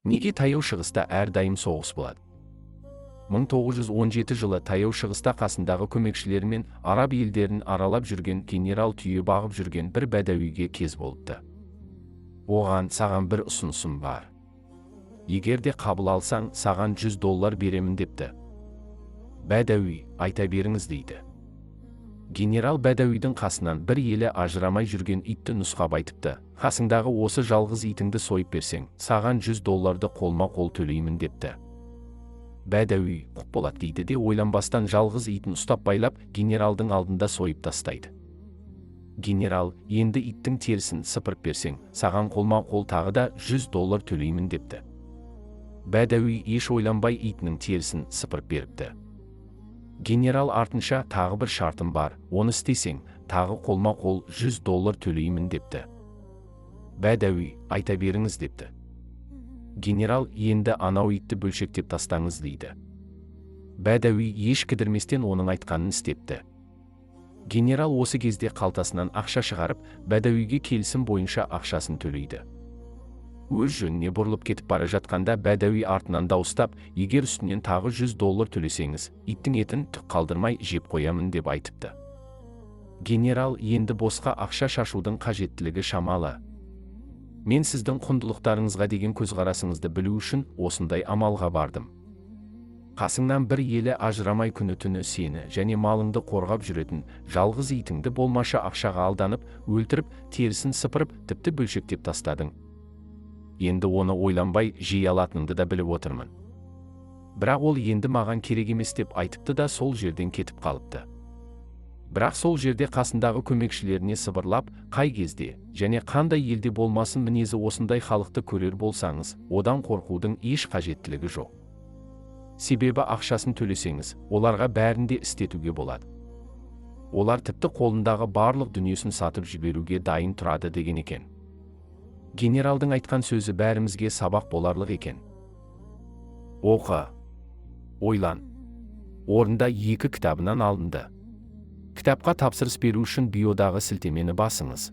Неге Таяу Шығыста әрдайым соғыс болады? 1917 жылы Таяу Шығыста қасындағы көмекшілерімен араб елдерін аралап жүрген генерал түйе бағып жүрген бір бәдәуиге кез болыпты. Оған саған бір ұсынысым бар. Егер де қабыл алсаң, саған $100 беремін депті. Бәдәуи, айта беріңіз дейді. Генерал бәдәуидің қасынан бір елі ажырамай жүрген итті нұсқап айтыпты. Қасыңдағы осы жалғыз итіңді сойып берсең, саған $100 қолма-қол төлеймін депті. Бәдәуи, құп болады дейді де ойланбастан жалғыз итін ұстап байлап, генералдың алдында сойып тастайды. Генерал, енді иттің терісін сыпырып берсең, саған қолма-қол тағы да $100 төлеймін депті. Бәдәуи еш ойланбай итінің терісін сыпырып беріпті. Генерал артынша тағы бір шартым бар, оны істесең, тағы қолма-қол $100 төлеймін депті. Бәдәуи, айта беріңіз депті. Генерал, енді анау итті бөлшектеп тастаңыз дейді. Бәдәуи еш кідірместен оның айтқанын істепті. Генерал осы кезде қалтасынан ақша шығарып, бәдәуиге келісім бойынша ақшасын төлейді. Өз жөніне бұрылып кетіп бара жатқанда бәдәуи артынан дауыстап, егер үстінен тағы $100 төлесеңіз, иттің етін түк қалдырмай жеп қоямын деп айтыпты. Генерал, енді босқа ақша шашудың қажеттілігі шамалы. Мен сіздің құндылықтарыңызға деген көзқарасыңызды білу үшін осындай амалға бардым. Қасыңнан бір елі ажырамай күні-түні сені және малыңды қорғап жүретін жалғыз итіңді болмаша ақшаға алданып, өлтіріп, терісін сыпырып, тіпті бөлшектеп тастадың. Енді оны ойланбай жей алатыныңды да біліп отырмын. Бірақ ол енді маған керек емес деп айтыпты да сол жерден кетіп қалыпты. Бірақ сол жерде қасындағы көмекшілеріне сыбырлап, қай кезде және қандай елде болмасын мінезі осындай халықты көрер болсаңыз, одан қорқудың еш қажеттілігі жоқ. Себебі ақшасын төлесеңіз, оларға бәрінде істетуге болады. Олар тіпті қолындағы барлық дүниесін сатып жіберуге дайын тұрады деген екен. Генералдың айтқан сөзі бәрімізге сабақ боларлық екен. Оқы, ойлан. Орында 2 кітабынан алынды. Кітапқа тапсырыс беру үшін биодағы сілтемені басыңыз.